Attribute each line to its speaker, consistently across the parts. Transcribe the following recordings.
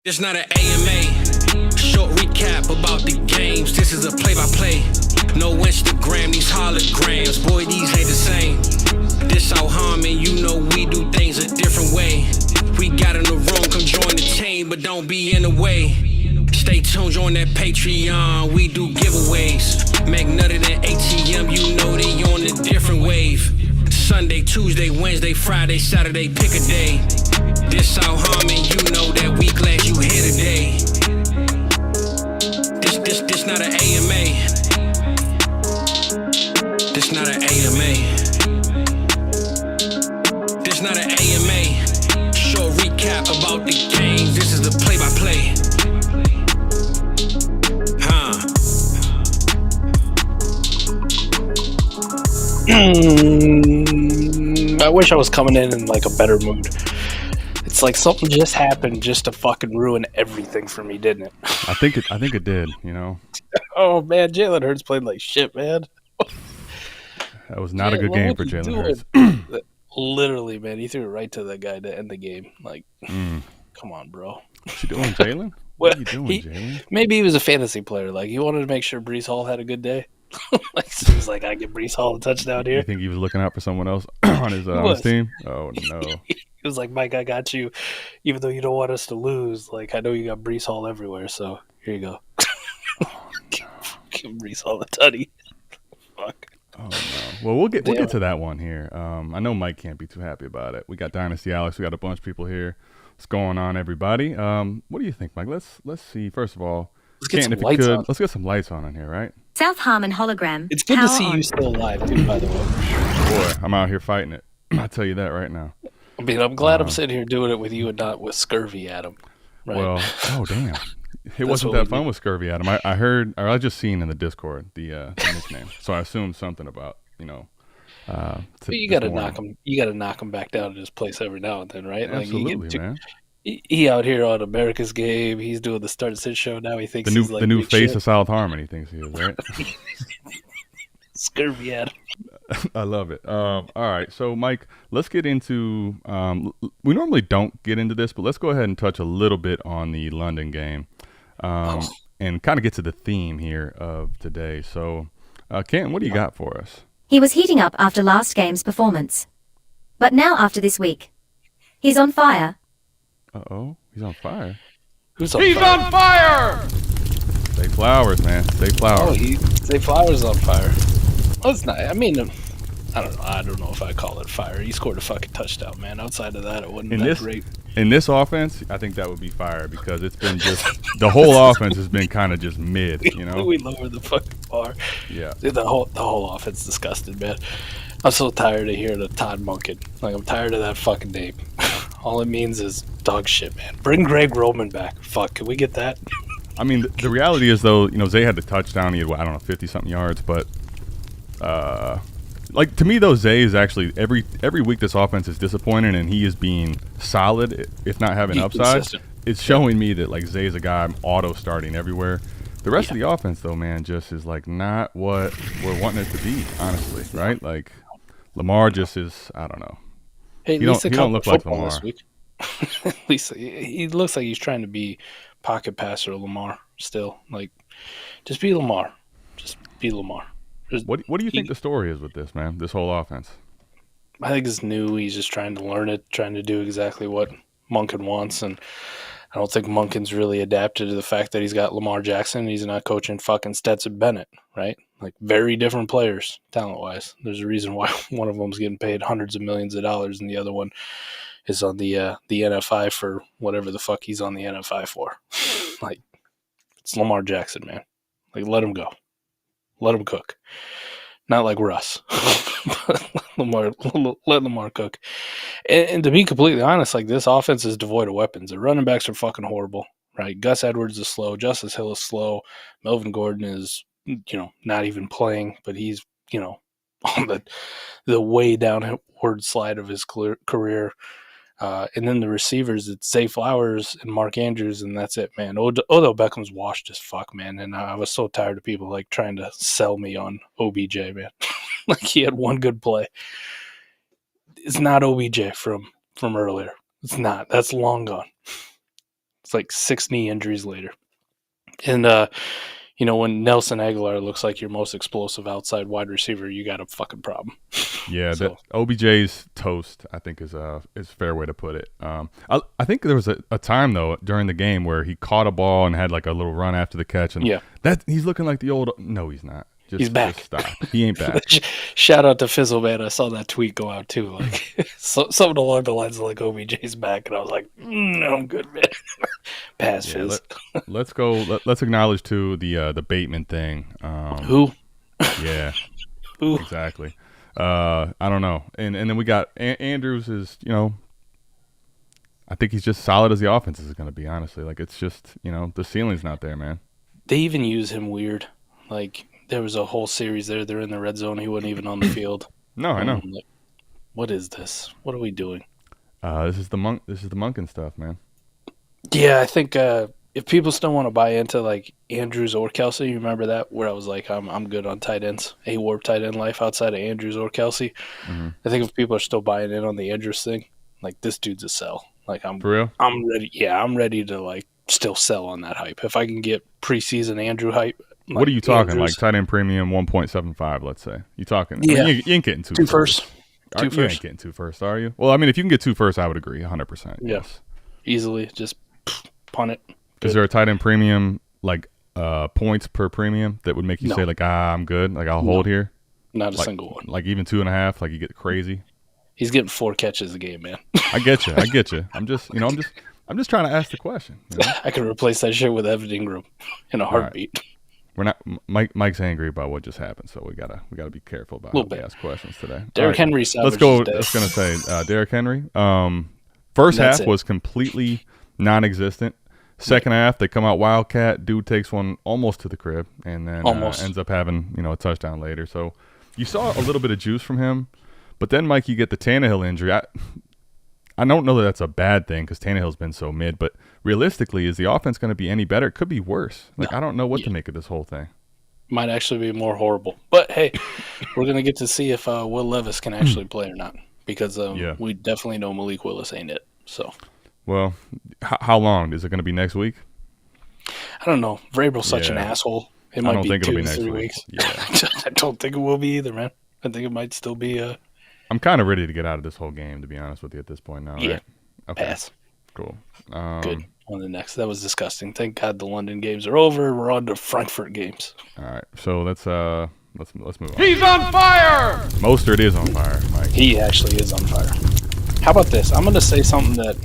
Speaker 1: It's not an AMA. Short recap about the games. This is a play-by-play. No Instagram, these holograms. Boy, these ain't the same. This our harmony, you know we do things a different way. We got in the room, come join the team, but don't be in the way. Stay tuned, join that Patreon, we do giveaways. Magnetic and ATM, you know they on a different wave. Sunday, Tuesday, Wednesday, Friday, Saturday, pick a day. This our harmony, you know that we glad you here today. This not an AMA. This not an AMA. This not an AMA. Short recap about the games. This is the play-by-play.
Speaker 2: I wish I was coming in like a better mood. It's like something just happened just to fucking ruin everything for me, didn't it?
Speaker 3: I think it did, you know.
Speaker 2: Oh man, Jalen Hurts played like shit, man.
Speaker 3: That was not a good game for Jalen Hurts.
Speaker 2: Literally, man, he threw it right to the guy to end the game. Like, come on, bro.
Speaker 3: What's he doing, Jalen? What are you doing, Jalen?
Speaker 2: Maybe he was a fantasy player. Like, he wanted to make sure Breece Hall had a good day. Like, so he's like, I get Breece Hall a touchdown here.
Speaker 3: You think he was looking out for someone else on his team? Oh, no.
Speaker 2: He was like, Mike, I got you. Even though you don't want us to lose, like, I know you got Breece Hall everywhere, so here you go. Give Breece Hall a tutty. Fuck.
Speaker 3: Oh, no. Well, we'll get to that one here. I know Mike can't be too happy about it. We got Dynasty Alex. We got a bunch of people here. What's going on, everybody? What do you think, Mike? Let's see. First of all,
Speaker 2: let's get some lights on.
Speaker 3: Let's get some lights on in here, right?
Speaker 4: South Harmon hologram.
Speaker 2: It's good to see you still alive, too, by the way.
Speaker 3: Boy, I'm out here fighting it. I'll tell you that right now.
Speaker 2: I mean, I'm glad I'm sitting here doing it with you and not with Scurvy Adam. Right?
Speaker 3: Well, oh, damn. It wasn't that fun with Scurvy Adam. I heard, or I just seen in the Discord the nickname. So I assumed something about, you know.
Speaker 2: But you got to knock him. You got to knock him back down to his place every now and then, right?
Speaker 3: Absolutely, man.
Speaker 2: He out here on America's Game. He's doing the Start and Sit show now. He thinks he's like
Speaker 3: the new face of South Harmon. He thinks he is, right?
Speaker 2: Scurvy Adam.
Speaker 3: I love it. All right, so Mike, let's get into. We normally don't get into this, but let's go ahead and touch a little bit on the London game, and kind of get to the theme here of today. So, Ken, what do you got for us?
Speaker 4: He was heating up after last game's performance, but now after this week, he's on fire.
Speaker 3: Uh-oh, he's on fire.
Speaker 2: Who's on fire? He's on fire!
Speaker 3: Zay Flowers, man. Zay Flowers.
Speaker 2: Oh, Zay Flowers is on fire. Oh, it's not. I mean, I don't know. I don't know if I call it fire. He scored a fucking touchdown, man. Outside of that, it wouldn't be that great.
Speaker 3: In this offense, I think that would be fire because it's been just the whole offense has been kind of just mid, you know.
Speaker 2: We lowered the fucking bar.
Speaker 3: Yeah.
Speaker 2: The whole offense is disgusting, man. I'm so tired of hearing the Todd Monken. Like, I'm tired of that fucking name. All it means is dog shit, man. Bring Greg Roman back. Fuck, can we get that?
Speaker 3: I mean, the reality is, though, you know, Zay had the touchdown. He had, I don't know, 50-something yards. But, like, to me, though, Zay is actually, every week this offense is disappointing, and he is being solid, if not having upside.
Speaker 2: Consistent.
Speaker 3: It's showing me that, like, Zay is a guy I'm auto-starting everywhere. The rest of the offense, though, man, just is, like, not what we're wanting it to be, honestly, right? Like, Lamar just is, I don't know.
Speaker 2: Hey,
Speaker 3: he don't look like Lamar.
Speaker 2: This week. At least he looks like he's trying to be pocket passer Lamar still. Like, just be Lamar. Just be Lamar.
Speaker 3: What do you think the story is with this, man? This whole offense?
Speaker 2: I think it's new. He's just trying to learn it, trying to do exactly what Monken wants. And I don't think Monken's really adapted to the fact that he's got Lamar Jackson. He's not coaching fucking Stetson Bennett, right? Like, very different players, talent-wise. There's a reason why one of them's getting paid hundreds of millions of dollars and the other one is on the NFI for whatever the fuck he's on the NFI for. Like, it's Lamar Jackson, man. Like, let him go. Let him cook. Not like Russ. Let Lamar cook. And to be completely honest, like, this offense is devoid of weapons. The running backs are fucking horrible, right? Gus Edwards is slow. Justice Hill is slow. Melvin Gordon is, not even playing, but he's, on the way downward slide of his career. And then the receivers, it's Zay Flowers and Mark Andrews, and that's it, man. Odell Beckham's washed as fuck, man. And I was so tired of people like trying to sell me on OBJ, man. Like, he had one good play. It's not OBJ from earlier. It's not. That's long gone. It's like 6 knee injuries later. And, when Nelson Aguilar looks like your most explosive outside wide receiver, you got a fucking problem.
Speaker 3: Yeah, OBJ's toast, I think, is a fair way to put it. I think there was a time, though, during the game where he caught a ball and had like a little run after the catch. And that he's looking like the old – no, he's not.
Speaker 2: He's back.
Speaker 3: Just stop. He ain't back.
Speaker 2: Shout out to Fizzle, man. I saw that tweet go out, too. Like something along the lines of like OBJ's back. And I was like, I'm good, man. Pass, Fizz.
Speaker 3: Let's go. Let's acknowledge, too, the Bateman thing.
Speaker 2: Who?
Speaker 3: Yeah.
Speaker 2: Who?
Speaker 3: Exactly. I don't know. And then we got Andrews is, I think he's just solid as the offense is going to be, honestly. Like, it's just, the ceiling's not there, man.
Speaker 2: They even use him weird. Like, there was a whole series there. They're in the red zone. He wasn't even on the field.
Speaker 3: No, I know.
Speaker 2: Like, what is this? What are we doing?
Speaker 3: This is the Monken stuff, man.
Speaker 2: Yeah, I think if people still want to buy into like Andrews or Kelce, you remember that where I was like, I'm good on tight ends, A-Warp tight end life outside of Andrews or Kelce. Mm-hmm. I think if people are still buying in on the Andrews thing, like this dude's a sell. Like for
Speaker 3: real?
Speaker 2: I'm ready. Yeah, I'm ready to like still sell on that hype. If I can get preseason Andrew hype.
Speaker 3: Like what are you talking? Andrews, like tight end premium 1.75, let's say. You talking?
Speaker 2: Yeah.
Speaker 3: I mean, you ain't getting two
Speaker 2: first.
Speaker 3: You ain't getting 2 first, are you? Well, I mean, if you can get 2 first, I would agree 100%.
Speaker 2: Yeah.
Speaker 3: Yes.
Speaker 2: Easily. Just punt it. Good.
Speaker 3: Is there a tight end premium, like points per premium, that would make you say, like, I'm good? Like, I'll hold here?
Speaker 2: Not a single one.
Speaker 3: Like, even 2.5? Like, you get crazy?
Speaker 2: He's getting 4 catches a game, man.
Speaker 3: I get you. I'm just trying to ask the question.
Speaker 2: I could replace that shit with Evan Ingram in a heartbeat.
Speaker 3: Right. We're not. Mike's angry about what just happened, so we gotta be careful about how we ask questions today.
Speaker 2: Derrick Henry.
Speaker 3: Let's go. I was gonna say Derrick Henry. First half was completely non-existent. Second half, they come out Wildcat. Dude takes one almost to the crib, and then ends up having a touchdown later. So you saw a little bit of juice from him, but then Mike, you get the Tannehill injury. I don't know that that's a bad thing because Tannehill's been so mid, but realistically, is the offense going to be any better? It could be worse. Like, I don't know what to make of this whole thing.
Speaker 2: Might actually be more horrible. But, hey, we're going to get to see if Will Levis can actually play or not because we definitely know Malik Willis ain't it. So,
Speaker 3: well, how long? Is it going to be next week?
Speaker 2: I don't know. Vrabel's such an asshole. It might be 2 to 3 weeks.
Speaker 3: Yeah.
Speaker 2: I don't think it will be either, man. I think it might still be
Speaker 3: I'm kind of ready to get out of this whole game, to be honest with you, at this point now.
Speaker 2: Yeah.
Speaker 3: Right? Okay.
Speaker 2: Pass.
Speaker 3: Cool.
Speaker 2: Good. On the next. That was disgusting. Thank God the London games are over. We're on to Frankfurt games.
Speaker 3: All right. So let's move on.
Speaker 5: He's on fire!
Speaker 3: Mostert is on fire, Mike.
Speaker 2: He actually is on fire. How about this? I'm going to say something that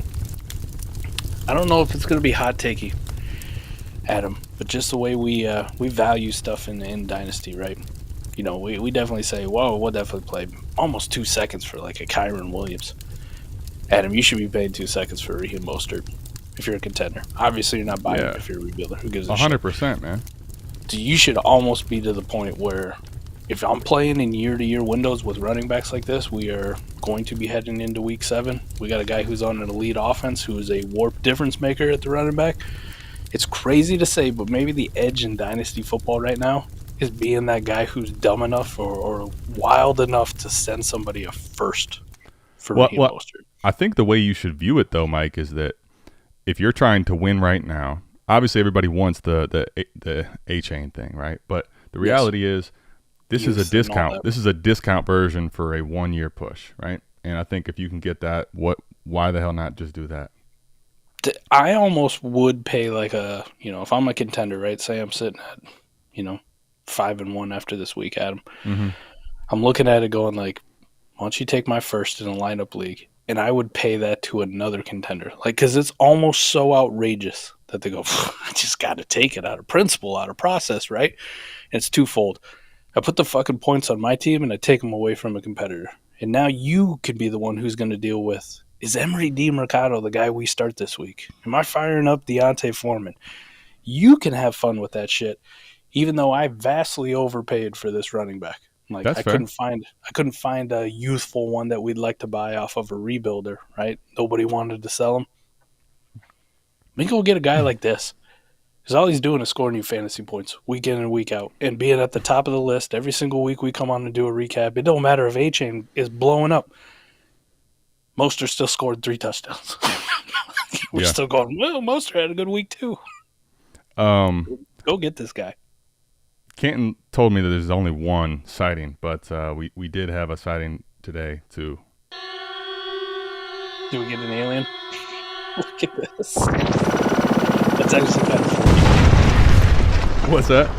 Speaker 2: I don't know if it's going to be hot takey, Adam, but just the way we value stuff in Dynasty, right? We definitely say, whoa, we'll definitely play almost 2 seconds for like a Kyron Williams. Adam, you should be paying 2 seconds for Raheem Mostert if you're a contender. Obviously, you're not buying it if you're a rebuilder. Who gives a
Speaker 3: 100%, man.
Speaker 2: So you should almost be to the point where if I'm playing in year-to-year windows with running backs like this, we are going to be heading into Week 7. We got a guy who's on an elite offense who is a warp difference maker at the running back. It's crazy to say, but maybe the edge in Dynasty football right now is being that guy who's dumb enough or wild enough to send somebody a first for Raheem Mostert.
Speaker 3: I think the way you should view it, though, Mike, is that if you're trying to win right now, obviously everybody wants the A-chain thing, right? But the reality is this is a discount. This is a discount version for a 1-year push, right? And I think if you can get that, why the hell not just do that?
Speaker 2: I almost would pay like if I'm a contender, right? Say I'm sitting at, 5-1 after this week, Adam.
Speaker 3: Mm-hmm.
Speaker 2: I'm looking at it going like, why don't you take my first in a lineup league? And I would pay that to another contender. Like, because it's almost so outrageous that they go, I just got to take it out of principle, out of process, right? And it's twofold. I put the fucking points on my team and I take them away from a competitor. And now you could be the one who's going to deal with, is Emery DeMarcado the guy we start this week? Am I firing up Deontay Foreman? You can have fun with that shit, even though I vastly overpaid for this running back. Like
Speaker 3: That's
Speaker 2: I
Speaker 3: fair.
Speaker 2: couldn't find a youthful one that we'd like to buy off of a rebuilder, right? Nobody wanted to sell him. We can go get a guy like this. Because all he's doing is scoring you fantasy points week in and week out. And being at the top of the list every single week we come on and do a recap. It don't matter if A-Chain is blowing up. Mostert still scored 3 touchdowns. We're still going, well, Mostert had a good week too. Go get this guy.
Speaker 3: Canton told me that there's only one sighting, but we did have a sighting today too.
Speaker 2: Do we get an alien? Look at this. That's actually kind of funny.
Speaker 3: What's that?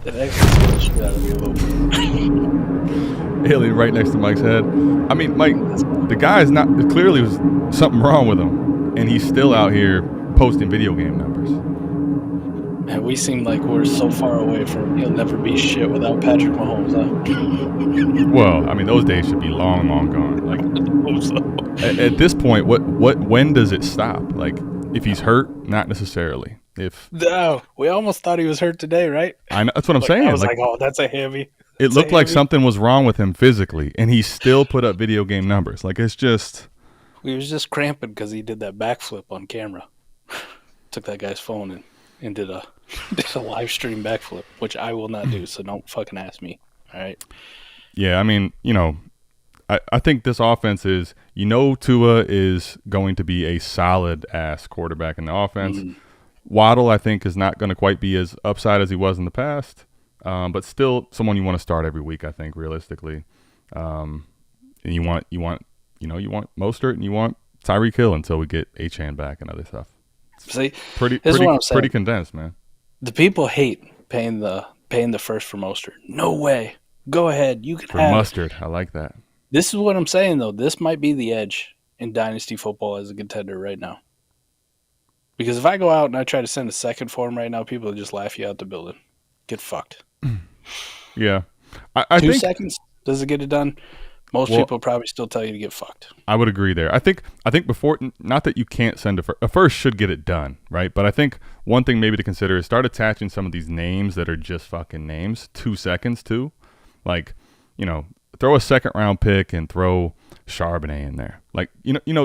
Speaker 2: That actually scared the shit out of me a little bit.
Speaker 3: Alien right next to Mike's head. I mean, Mike, the guy is not, clearly was something wrong with him, and he's still out here posting video game numbers.
Speaker 2: Man, we seem like we're so far away from he'll never be shit without Patrick Mahomes, huh?
Speaker 3: Well, I mean, those days should be long, long gone. Like, at this point, when does it stop? Like, if he's hurt, not necessarily.
Speaker 2: No, we almost thought he was hurt today, right?
Speaker 3: I know, that's what I'm saying.
Speaker 2: I was like, oh, that's a heavy.
Speaker 3: It looked like something was wrong with him physically, and he still put up video game numbers. Like, it's just.
Speaker 2: He was just cramping because he did that backflip on camera. Took that guy's phone and did a live stream backflip, which I will not do, so don't fucking ask me. All right.
Speaker 3: Yeah, I mean, I think this offense is, Tua is going to be a solid-ass quarterback in the offense. Mm-hmm. Waddle, I think, is not going to quite be as upside as he was in the past, but still someone you want to start every week, I think, realistically. And you want Mostert and you want Tyreek Hill until we get Achane back and other stuff.
Speaker 2: See,
Speaker 3: pretty condensed, man.
Speaker 2: The people hate paying the first for Mostert. No way. Go ahead. You can
Speaker 3: for
Speaker 2: have
Speaker 3: Mustard. I like that.
Speaker 2: This is what I'm saying, though. This might be the edge in Dynasty Football as a contender right now. Because if I go out and I try to send a second for him right now, people will just laugh you out the building. Get fucked.
Speaker 3: Yeah. I
Speaker 2: 2
Speaker 3: think,
Speaker 2: seconds? Does it get it done? Most people probably still tell you to get fucked.
Speaker 3: I would agree there. I think before, not that you can't send a first should get it done, right? But I think one thing maybe to consider is start attaching some of these names that are just fucking names, 2 seconds too. Like, throw a second round pick and throw Charbonnet in there. Like,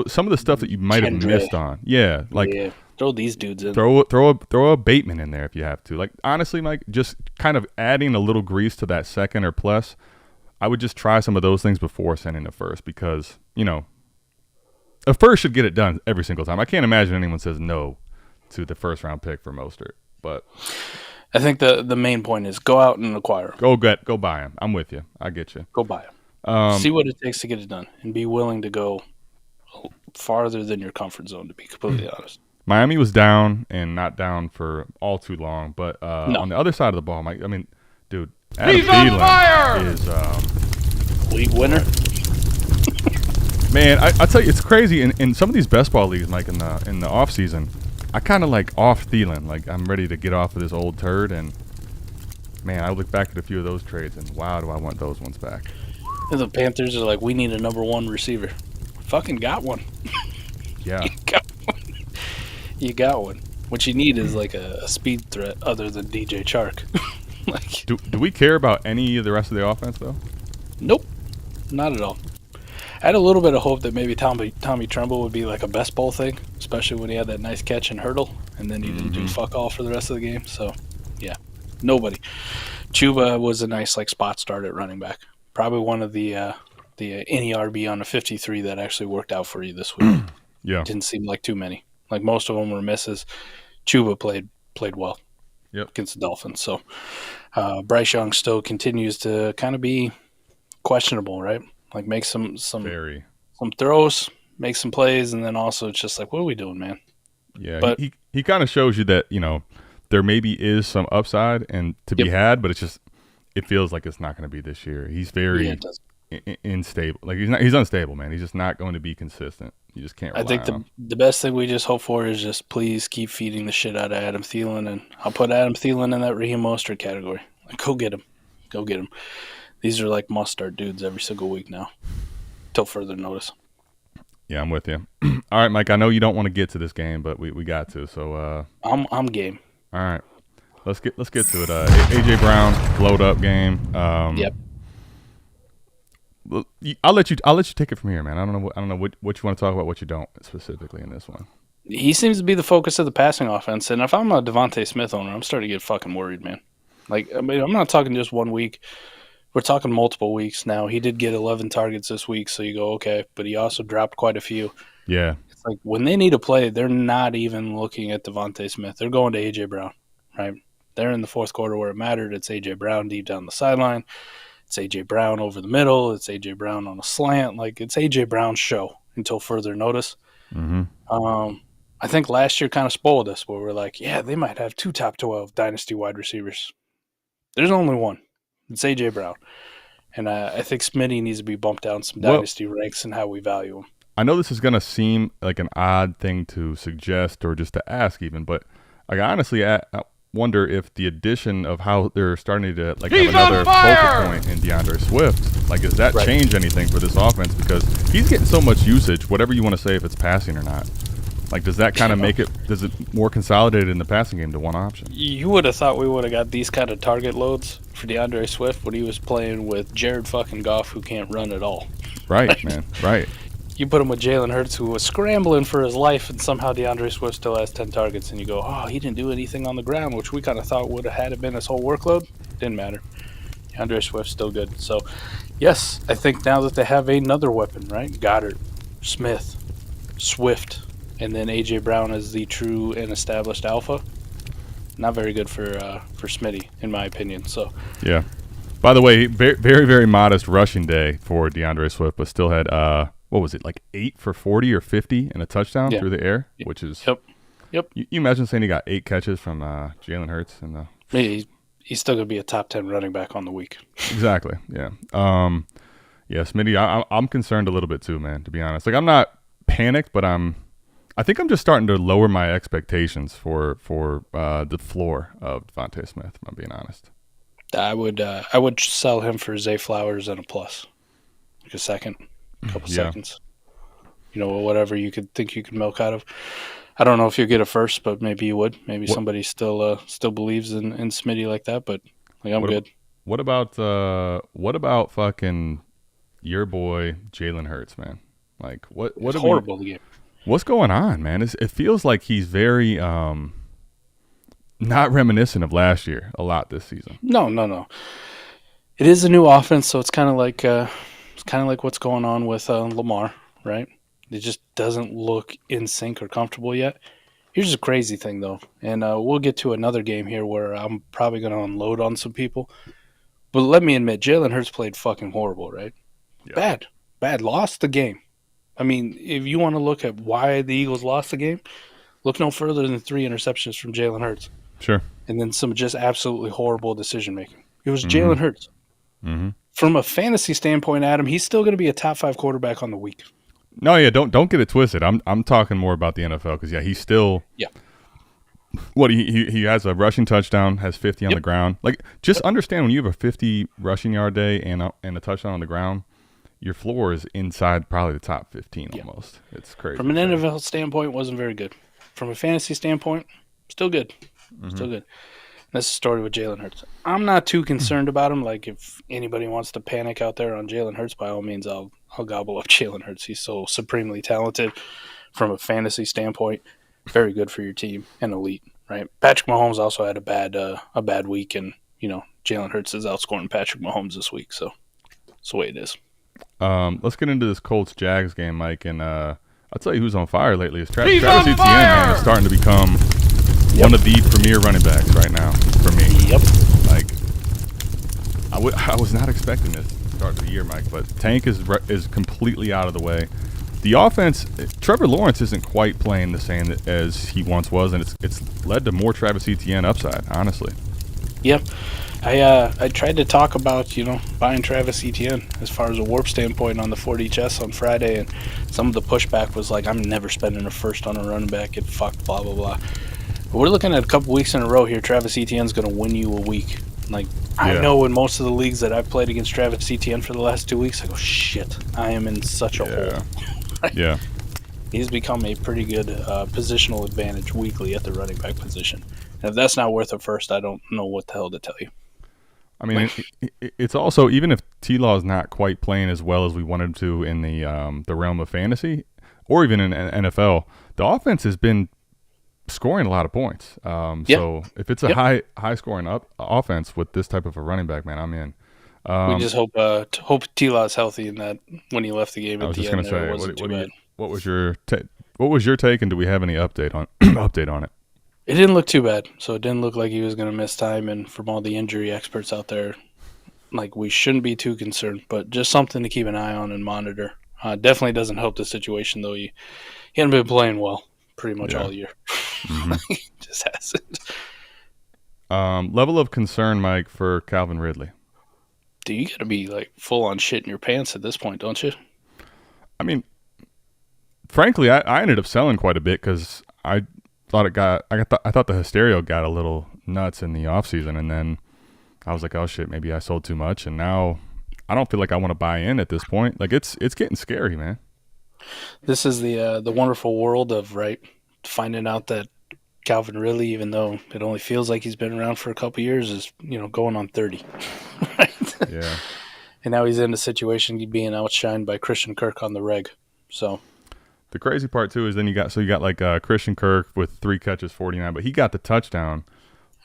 Speaker 3: some of the stuff that you might have missed on. Yeah. Like,
Speaker 2: yeah. Throw these dudes in.
Speaker 3: Throw a Bateman in there if you have to. Like, honestly, Mike, just kind of adding a little grease to that second or plus. I would just try some of those things before sending the first because, a first should get it done every single time. I can't imagine anyone says no to the first round pick for Mostert. But
Speaker 2: I think the main point is go out and acquire him.
Speaker 3: Go buy him. I'm with you. I get you.
Speaker 2: Go buy him. See what it takes to get it done and be willing to go farther than your comfort zone, to be completely honest.
Speaker 3: Miami was down and not down for all too long, but on the other side of the ball, Mike, I mean, dude, Adam Thielen is
Speaker 2: league winner.
Speaker 3: Man, I tell you, it's crazy. In some of these best ball leagues, Mike, in the off season, I kind of like off Thielen. Like, I'm ready to get off of this old turd, and man, I look back at a few of those trades, and wow, do I want those ones back.
Speaker 2: And the Panthers are like, we need a number one receiver. Fucking got one.
Speaker 3: Yeah.
Speaker 2: You got one. What you need is like a speed threat other than DJ Chark. Like,
Speaker 3: do we care about any of the rest of the offense though?
Speaker 2: Nope, not at all. I had a little bit of hope that maybe Tommy Tremble would be like a best ball thing, especially when he had that nice catch and hurdle, and then he didn't do fuck all for the rest of the game. So, yeah, nobody. Chuba was a nice like spot start at running back. Probably one of the any RB on a 53 that actually worked out for you this week.
Speaker 3: Yeah,
Speaker 2: didn't seem like too many. Like most of them were misses. Chuba played well.
Speaker 3: Yep.
Speaker 2: Against the Dolphins. So Bryce Young still continues to kind of be questionable, right? Like make some throws, make some plays, and then also it's just like, what are we doing, man?
Speaker 3: Yeah, but he kind of shows you that there maybe is some upside and to be had, but it feels like it's not going to be this year. He's very unstable. Like he's unstable, man. He's just not going to be consistent. You just can't rely
Speaker 2: I think
Speaker 3: on
Speaker 2: the best thing we just hope for is just please keep feeding the shit out of Adam Thielen, and I'll put Adam Thielen in that Raheem Mostert category. Like, go get him. These are like must-start dudes every single week now, till further notice.
Speaker 3: Yeah, I'm with you. All right, Mike. I know you don't want to get to this game, but we got to. So
Speaker 2: I'm game.
Speaker 3: All right, let's get to it. AJ Brown blowed up game.
Speaker 2: Yep.
Speaker 3: I'll let you take it from here, man. I don't know what you want to talk about, what you don't specifically in this one.
Speaker 2: He seems to be the focus of the passing offense, and if I'm a DeVonta Smith owner, I'm starting to get fucking worried, man. Like, I mean, I'm not talking just 1 week. We're talking multiple weeks now. He did get 11 targets this week, so you go, okay, but he also dropped quite a few.
Speaker 3: Yeah.
Speaker 2: like when they need to play, they're not even looking at DeVonta Smith. They're going to A.J. Brown, right? They're in the fourth quarter where it mattered. It's A.J. Brown deep down the sideline. It's A.J. Brown over the middle. It's A.J. Brown on a slant. Like, it's A.J. Brown's show until further notice.
Speaker 3: Mm-hmm.
Speaker 2: I think last year kind of spoiled us where we're like, yeah, they might have 2 top 12 dynasty wide receivers. There's only one. It's A.J. Brown. And I think Smitty needs to be bumped down some dynasty ranks and how we value him.
Speaker 3: I know this is going to seem like an odd thing to suggest or just to ask even, but I honestly wonder if the addition of how they're starting to like have another focal point in DeAndre Swift, like does that change anything for this offense? Because he's getting so much usage, whatever you want to say, if it's passing or not. Like, does that kind of make it, does it more consolidated in the passing game to one option?
Speaker 2: You would have thought we would have got these kind of target loads for DeAndre Swift when he was playing with Jared fucking Goff, who can't run at all.
Speaker 3: Right, man, right.
Speaker 2: You put him with Jalen Hurts, who was scrambling for his life, and somehow DeAndre Swift still has 10 targets, and you go, oh, he didn't do anything on the ground, which we kind of thought would have had it been his whole workload. Didn't matter. DeAndre Swift's still good. So, yes, I think now that they have another weapon, right? Goddard, Smith, Swift, and then A.J. Brown as the true and established alpha. Not very good for Smitty, in my opinion. So
Speaker 3: yeah. By the way, very, very, very modest rushing day for DeAndre Swift, but still had what was it, like 8 for 40 or 50 and a touchdown through the air, which is
Speaker 2: yep.
Speaker 3: You imagine saying he got 8 catches from Jalen Hurts and the.
Speaker 2: He's still gonna be a top 10 running back on the week.
Speaker 3: Exactly. Yeah. Yeah, Smitty, I'm concerned a little bit too, man. To be honest, like I'm not panicked, but I think I'm just starting to lower my expectations for the floor of DeVonta Smith, if I'm being honest.
Speaker 2: I would sell him for Zay Flowers and a plus. Like a couple seconds. You know, whatever you could think you could milk out of. I don't know if you'll get a first, but maybe you would. Maybe somebody still believes in Smitty like that, but like I'm good.
Speaker 3: What about fucking your boy Jalen Hurts, man? Like what
Speaker 2: it's horrible the game.
Speaker 3: What's going on, man? It feels like he's very not reminiscent of last year a lot this season.
Speaker 2: No. It is a new offense, so it's kind of like what's going on with Lamar, right? It just doesn't look in sync or comfortable yet. Here's a crazy thing, though, and we'll get to another game here where I'm probably going to unload on some people. But let me admit, Jalen Hurts played fucking horrible, right? Yeah. Bad. Lost the game. I mean, if you want to look at why the Eagles lost the game, look no further than 3 interceptions from Jalen Hurts.
Speaker 3: Sure.
Speaker 2: And then some just absolutely horrible decision-making. It was Jalen Hurts.
Speaker 3: Mm-hmm.
Speaker 2: From a fantasy standpoint, Adam, he's still going to be a top 5 quarterback on the week.
Speaker 3: No, yeah, don't get it twisted. I'm talking more about the NFL because, he's still –
Speaker 2: yeah.
Speaker 3: What, he has a rushing touchdown, has 50 on the ground. Like, just understand when you have a 50 rushing yard day and a touchdown on the ground, your floor is inside probably the top 15 almost. It's crazy.
Speaker 2: From an NFL standpoint, wasn't very good. From a fantasy standpoint, still good. Still good. That's the story with Jalen Hurts. I'm not too concerned about him. Like, if anybody wants to panic out there on Jalen Hurts, by all means, I'll gobble up Jalen Hurts. He's so supremely talented from a fantasy standpoint. Very good for your team and elite, right? Patrick Mahomes also had a bad week, and, Jalen Hurts is outscoring Patrick Mahomes this week, so that's the way it is.
Speaker 3: Let's get into this Colts-Jags game, Mike, and I'll tell you who's on fire lately. Is Travis ETN, man, is starting to become one of the premier running backs right now for me.
Speaker 2: Yep.
Speaker 3: Like, I was not expecting this to start the year, Mike, but Tank is completely out of the way. The offense, Trevor Lawrence isn't quite playing the same as he once was, and it's led to more Travis ETN upside, honestly.
Speaker 2: Yep. I tried to talk about, buying Travis ETN as far as a warp standpoint on the 40HS on Friday, and some of the pushback was like, I'm never spending a first on a running back, get fucked, blah, blah, blah. But we're looking at a couple weeks in a row here, Travis ETN's going to win you a week. Like, I know in most of the leagues that I've played against Travis ETN for the last 2 weeks, I go, shit, I am in such a hole.
Speaker 3: Yeah.
Speaker 2: He's become a pretty good positional advantage weekly at the running back position. And if that's not worth a first, I don't know what the hell to tell you.
Speaker 3: I mean, it's also, even if T-Law is not quite playing as well as we wanted him to in the realm of fantasy or even in NFL, the offense has been scoring a lot of points. So if it's a high scoring offense with this type of a running back, man, I'm in.
Speaker 2: We just hope T-Law is healthy and that when he left the game at the end, it wasn't too bad.
Speaker 3: What was your What was your take, and do we have any update on it?
Speaker 2: It didn't look too bad, so it didn't look like he was going to miss time. And from all the injury experts out there, like, we shouldn't be too concerned, but just something to keep an eye on and monitor. Definitely doesn't help the situation, though. He hadn't been playing well pretty much all year.
Speaker 3: Mm-hmm.
Speaker 2: He just hasn't.
Speaker 3: Level of concern, Mike, for Calvin Ridley.
Speaker 2: Dude, you got to be like full on shit in your pants at this point, don't you?
Speaker 3: I mean, frankly, I ended up selling quite a bit because I thought the hysteria got a little nuts in the offseason, and then I was like, oh shit, maybe I sold too much, and now I don't feel like I want to buy in at this point. Like, it's getting scary, man.
Speaker 2: This is the wonderful world of finding out that Calvin Ridley, even though it only feels like he's been around for a couple years, is going on 30. Right?
Speaker 3: Yeah.
Speaker 2: And now he's in a situation being outshined by Christian Kirk on the reg. So
Speaker 3: the crazy part too is then you got like Christian Kirk with 3 catches, 49, but he got the touchdown.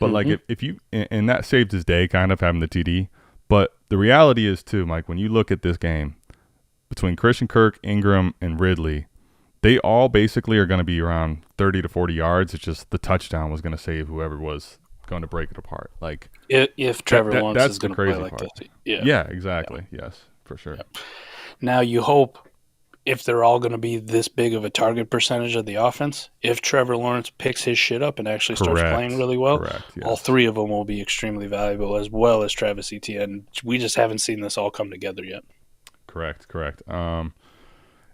Speaker 3: But like if you and that saved his day, kind of having the TD. But the reality is too, Mike, when you look at this game between Christian Kirk, Ingram, and Ridley, they all basically are going to be around 30 to 40 yards. It's just the touchdown was going to save whoever was going to break it apart. Like
Speaker 2: if Trevor Lawrence
Speaker 3: that's
Speaker 2: is going to play like this.
Speaker 3: Yeah, exactly. Yeah. Yes, for sure. Yeah.
Speaker 2: Now you hope if they're all going to be this big of a target percentage of the offense, if Trevor Lawrence picks his shit up and actually starts playing really well, all 3 of them will be extremely valuable, as well as Travis ETN. We just haven't seen this all come together yet.
Speaker 3: Correct.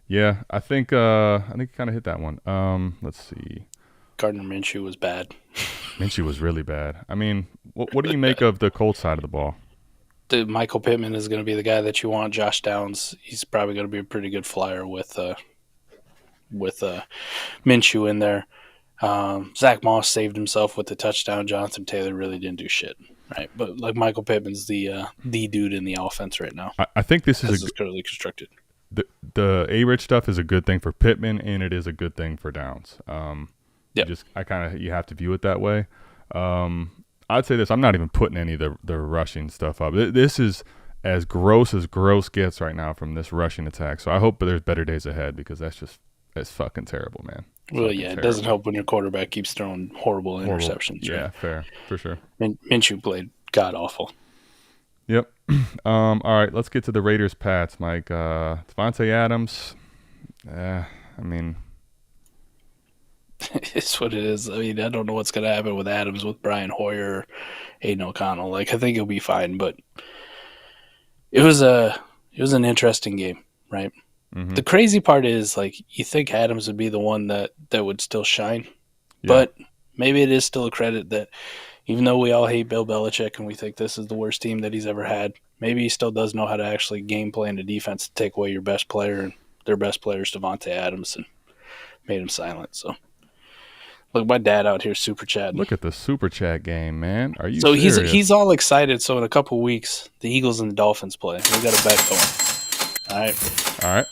Speaker 3: Yeah, I think you kind of hit that one. Let's see.
Speaker 2: Gardner Minshew was bad.
Speaker 3: Minshew was really bad. I mean, what do you make of the Colts side of the ball?
Speaker 2: Michael Pittman is going to be the guy that you want. Josh Downs, he's probably going to be a pretty good flyer with Minshew in there. Zach Moss saved himself with the touchdown. Jonathan Taylor really didn't do shit, right? But like Michael Pittman's the dude in the offense right now.
Speaker 3: I think this is
Speaker 2: currently constructed.
Speaker 3: The A-Rich stuff is a good thing for Pittman, and it is a good thing for Downs. You have to view it that way. I'd say this: I'm not even putting any of the rushing stuff up. This is as gross gets right now from this rushing attack. So I hope there's better days ahead, because it's fucking terrible, man.
Speaker 2: Well, yeah, it doesn't help when your quarterback keeps throwing horrible interceptions.
Speaker 3: Yeah,
Speaker 2: right?
Speaker 3: fair, for sure.
Speaker 2: Minshew played god awful.
Speaker 3: Yep. All right, let's get to the Raiders Pats, Mike. Devontae Adams. I mean,
Speaker 2: it's what it is. I mean, I don't know what's going to happen with Adams, with Brian Hoyer, or Aiden O'Connell. Like, I think he'll be fine, but it was an interesting game, right? Mm-hmm. The crazy part is, like, you think Adams would be the one that would still shine, but maybe it is still a credit that even though we all hate Bill Belichick and we think this is the worst team that he's ever had, maybe he still does know how to actually game plan the defense to take away your best player, and their best player is Devontae Adams, and made him silent. So, look, my dad out here super chatting.
Speaker 3: Look at the super chat game, man. Are you
Speaker 2: so
Speaker 3: serious?
Speaker 2: He's all excited. So in a couple weeks, the Eagles and the Dolphins play. We got a bet going. All right.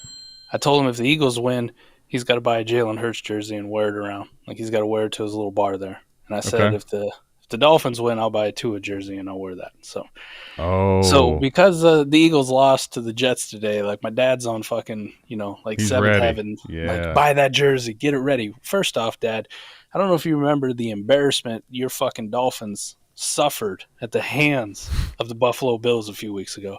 Speaker 2: I told him if the Eagles win, he's got to buy a Jalen Hurts jersey and wear it around. Like, he's got to wear it to his little bar there. And I said, if the Dolphins win, I'll buy a Tua jersey and I'll wear that. So because the Eagles lost to the Jets today, like, my dad's on fucking,
Speaker 3: he's
Speaker 2: seventh
Speaker 3: ready.
Speaker 2: heaven.
Speaker 3: Yeah.
Speaker 2: Like, buy that jersey, get it ready. First off, Dad, I don't know if you remember the embarrassment your fucking Dolphins suffered at the hands of the Buffalo Bills a few weeks ago.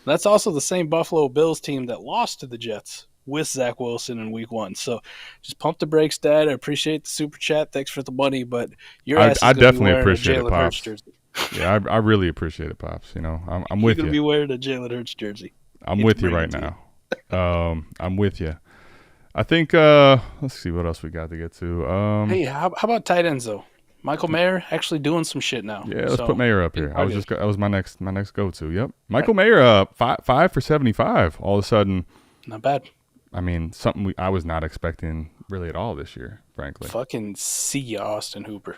Speaker 2: That's also the same Buffalo Bills team that lost to the Jets with Zach Wilson in week 1. So just pump the brakes, Dad. I appreciate the super chat. Thanks for the money, but your ass
Speaker 3: I
Speaker 2: is going to be
Speaker 3: definitely
Speaker 2: wearing
Speaker 3: appreciate
Speaker 2: a
Speaker 3: it,
Speaker 2: Jalen Hurts
Speaker 3: Pops.
Speaker 2: jersey.
Speaker 3: Yeah, I really appreciate it, Pops. I'm with you.
Speaker 2: You're going to be wearing a Jalen Hurts jersey.
Speaker 3: I'm with you right now. I'm with you. I think, let's see what else we got to get to.
Speaker 2: Hey, how about tight ends, though? Michael Mayer actually doing some shit now.
Speaker 3: Yeah, let's put Mayer up here. That was my next go-to. Yep. Michael Mayer up 5 for 75 all of a sudden.
Speaker 2: Not bad.
Speaker 3: I mean, something I was not expecting really at all this year, frankly.
Speaker 2: Fucking see ya, Austin Hooper.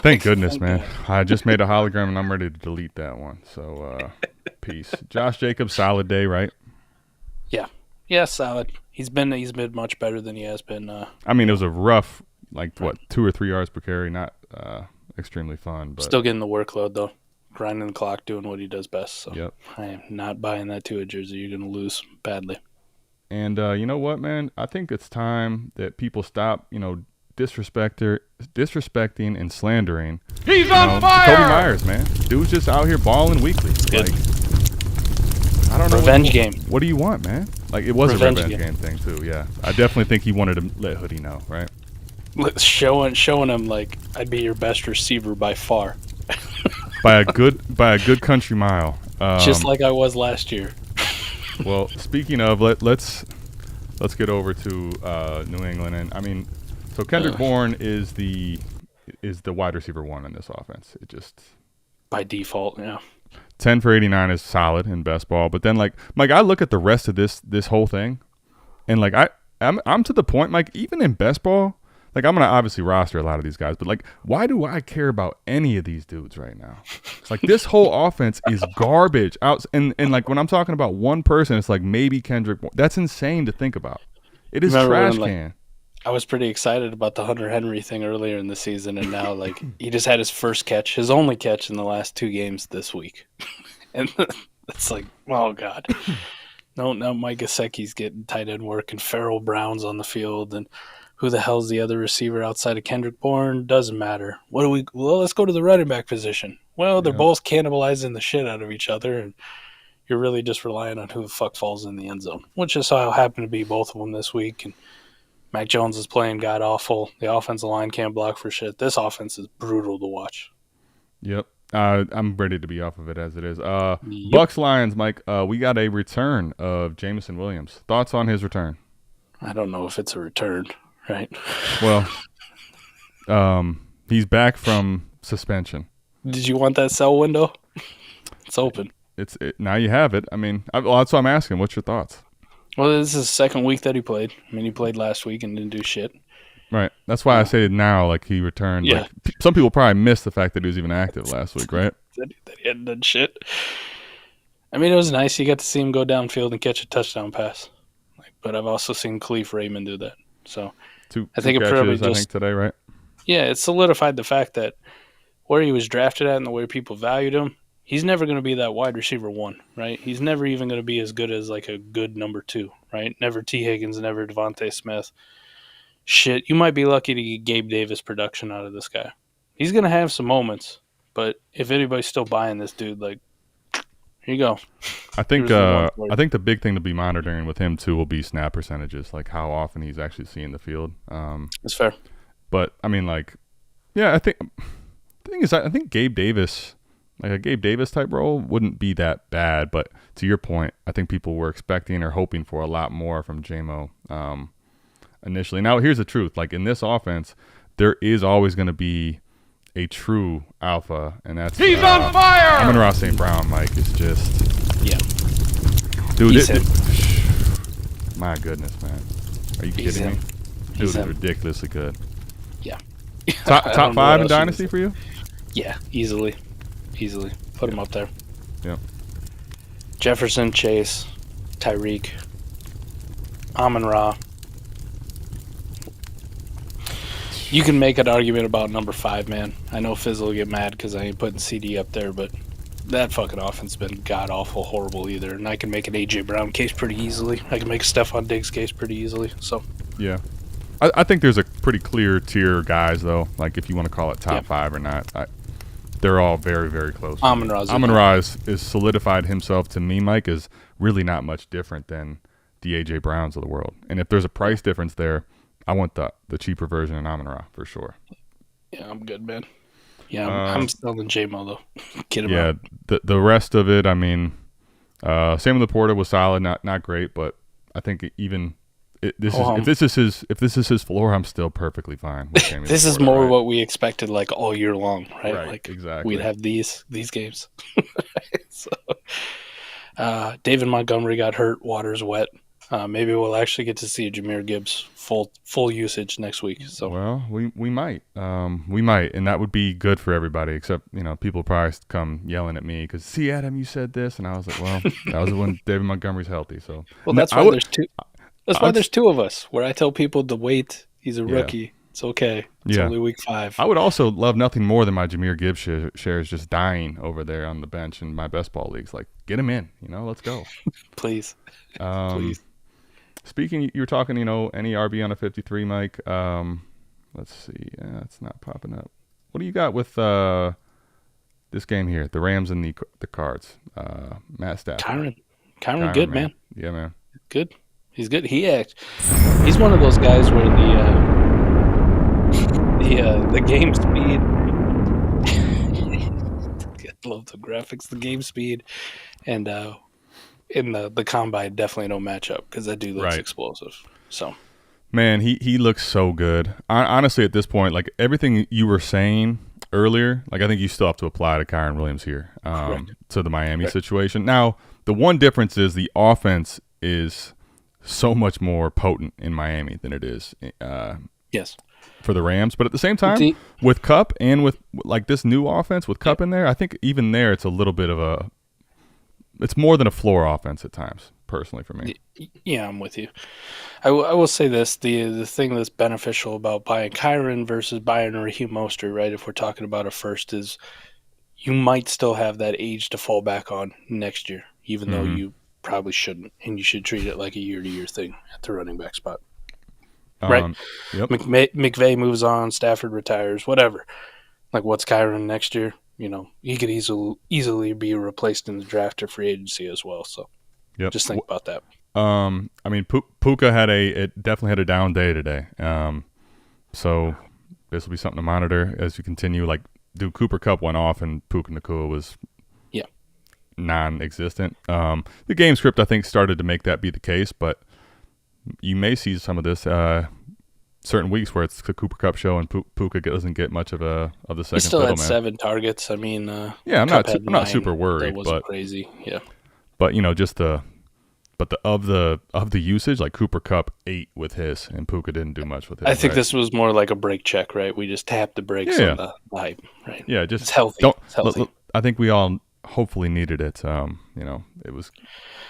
Speaker 3: Thank goodness, man. I just made a hologram and I'm ready to delete that one. So, peace. Josh Jacobs, solid day, right?
Speaker 2: Yeah, solid. He's been much better than he has been.
Speaker 3: I mean, it was a rough, 2 or 3 yards per carry, not extremely fun. But
Speaker 2: still getting the workload, though. Grinding the clock, doing what he does best. So
Speaker 3: yep.
Speaker 2: I am not buying that Tua jersey. You're going to lose badly.
Speaker 3: And you know what, man? I think it's time that people stop, disrespecting and slandering.
Speaker 1: He's on fire!
Speaker 3: Jacoby Myers, man. Dude's just out here balling weekly.
Speaker 2: Good.
Speaker 3: I don't know.
Speaker 2: Revenge game.
Speaker 3: What do you want, man? Like, it was
Speaker 2: Revenge
Speaker 3: a revenge game thing, too, yeah. I definitely think he wanted to let Hoodie know, right?
Speaker 2: Showing him, like, I'd be your best receiver by far.
Speaker 3: by a good country mile.
Speaker 2: Just like I was last year.
Speaker 3: Well, speaking of, let's get over to New England, and I mean, so Kendrick Bourne is the wide receiver one in this offense. It just
Speaker 2: by default, yeah.
Speaker 3: 10 for 89 is solid in best ball, but then like Mike, I look at the rest of this whole thing, and like I'm to the point, Mike, even in best ball, like I'm gonna obviously roster a lot of these guys, but like, why do I care about any of these dudes right now? It's like this whole offense is garbage out, and like when I'm talking about one person, it's like maybe Kendrick Bourne. That's insane to think about. It is trash can.
Speaker 2: I was pretty excited about the Hunter Henry thing earlier in the season, and now like he just had his first catch, his only catch in the last 2 games this week, and it's like, oh god, no, now Mike Gesicki's getting tight end work, and Farrell Brown's on the field, and who the hell's the other receiver outside of Kendrick Bourne? Doesn't matter. Well, let's go to the running back position. Well, they're both cannibalizing the shit out of each other, and you're really just relying on who the fuck falls in the end zone, which is how it happened to be both of them this week. And Mac Jones is playing god-awful. The offensive line can't block for shit. This offense is brutal to watch.
Speaker 3: Yep. I'm ready to be off of it as it is. Bucks Lions, Mike. We got a return of Jameson Williams. Thoughts on his return?
Speaker 2: I don't know if it's a return, right?
Speaker 3: Well, he's back from suspension.
Speaker 2: Did you want that sell window? It's open.
Speaker 3: Now you have it. I mean, that's what I'm asking. What's your thoughts?
Speaker 2: Well, this is the second week that he played. I mean, he played last week and didn't do shit.
Speaker 3: Right. That's why I say now, like, he returned.
Speaker 2: Yeah.
Speaker 3: Like, some people probably missed the fact that he was even active last week, right?
Speaker 2: that he hadn't done shit. I mean, it was nice. You got to see him go downfield and catch a touchdown pass. But I've also seen Khalif Raymond do that. So
Speaker 3: I think today, right?
Speaker 2: Yeah, it solidified the fact that where he was drafted at and the way people valued him, he's never going to be that wide receiver one, right? He's never even going to be as good as like a good number 2, right? Never T. Higgins, never DeVonta Smith. Shit, you might be lucky to get Gabe Davis production out of this guy. He's going to have some moments, but if anybody's still buying this dude, like, here you go.
Speaker 3: I think the big thing to be monitoring with him too will be snap percentages, like how often he's actually seeing the field.
Speaker 2: That's fair.
Speaker 3: But I mean, like, yeah, I think the thing is, I think Gabe Davis, like a Gabe Davis type role, wouldn't be that bad. But to your point, I think people were expecting or hoping for a lot more from JMO initially. Now, here's the truth: like in this offense, there is always going to be a true alpha, and that's
Speaker 1: he's on fire.
Speaker 3: Amon-Ra St. Brown, Mike, is just dude. My goodness, man, are you kidding me? Dude is ridiculously good.
Speaker 2: Yeah.
Speaker 3: top 5 in Dynasty for you?
Speaker 2: Yeah, easily. Put him up there.
Speaker 3: Yeah.
Speaker 2: Jefferson, Chase, Tyreek, Amon-Ra. You can make an argument about number 5, man. I know Fizz will get mad because I ain't putting CD up there, but that fucking offense has been god-awful horrible either. And I can make an A.J. Brown case pretty easily. I can make a Stephon Diggs case pretty easily. So
Speaker 3: yeah. I think there's a pretty clear tier of guys, though. Like, if you want to call it top 5 or not. They're all very, very close. Amon-Ra is solidified himself to me, Mike, is really not much different than the A.J. Browns of the world. And if there's a price difference there, I want the cheaper version of Amon-Ra for sure.
Speaker 2: Yeah, I'm good, man. Yeah, I'm still in J-Mo, though.
Speaker 3: Yeah, the rest of it, I mean, Sam LaPorta was solid, not great, but I think even if this is his floor, I'm still perfectly fine with Sammy
Speaker 2: this
Speaker 3: LaPorta,
Speaker 2: is more
Speaker 3: right?
Speaker 2: what we expected, like all year long, right? Like
Speaker 3: exactly.
Speaker 2: We'd have these games. So, David Montgomery got hurt. Water's wet. Maybe we'll actually get to see Jahmyr Gibbs full usage next week. So
Speaker 3: well, we might, and that would be good for everybody. Except people probably come yelling at me because see, Adam, you said this, and I was like, well, that was when David Montgomery's healthy. So
Speaker 2: that's why there's two. That's why there's 2 of us. Where I tell people to wait. He's a rookie. Yeah. It's okay. It's only week 5.
Speaker 3: I would also love nothing more than my Jahmyr Gibbs shares just dying over there on the bench in my best ball leagues. Like, get him in. Let's go.
Speaker 2: Please. Please.
Speaker 3: Speaking, you were talking, any RB on a 53, Mike. Let's see. It's not popping up. What do you got with this game here? The Rams and the Cards. Matt Stafford.
Speaker 2: Kyron good, man.
Speaker 3: Yeah, man.
Speaker 2: Good. He's good. He's one of those guys where the game speed. I love the graphics. The game speed and in the combine definitely no matchup because that dude looks explosive. So,
Speaker 3: man, he looks so good. Honestly, at this point, like everything you were saying earlier, like I think you still have to apply to Kyron Williams here to the Miami situation. Now, the one difference is the offense is so much more potent in Miami than it is for the Rams. But at the same time, with Kupp and with like this new offense with Kupp in there, I think even there it's a little bit of it's more than a floor offense at times, personally for me.
Speaker 2: Yeah, I'm with you. I will say this, the thing that's beneficial about buying Kyron versus buying Raheem Mostert, right, if we're talking about a first, is you might still have that age to fall back on next year, even though you probably shouldn't, and you should treat it like a year-to-year thing at the running back spot. Right?
Speaker 3: Yep.
Speaker 2: McVay moves on, Stafford retires, whatever. Like, what's Kyron next year? He could easily be replaced in the draft or free agency as well. So, just think about that.
Speaker 3: I mean, Puka definitely had a down day today. So this will be something to monitor as you continue. Like, Cooper Kupp went off and Puka Nacua was non-existent. The game script I think started to make that be the case, but you may see some of this certain weeks where it's the Cooper Kupp show and Puka doesn't get much of the second.
Speaker 2: He still
Speaker 3: fiddle,
Speaker 2: had
Speaker 3: man.
Speaker 2: 7 targets. I mean,
Speaker 3: I'm not super worried.
Speaker 2: That wasn't
Speaker 3: but
Speaker 2: crazy. Yeah,
Speaker 3: but just of the usage, like Cooper Kupp 8 with his, and Puka didn't do much with it.
Speaker 2: I think this was more like a brake check, right? We just tapped the brakes on the hype, right?
Speaker 3: Yeah, just
Speaker 2: it's healthy. It's healthy.
Speaker 3: I think we all hopefully needed it. It was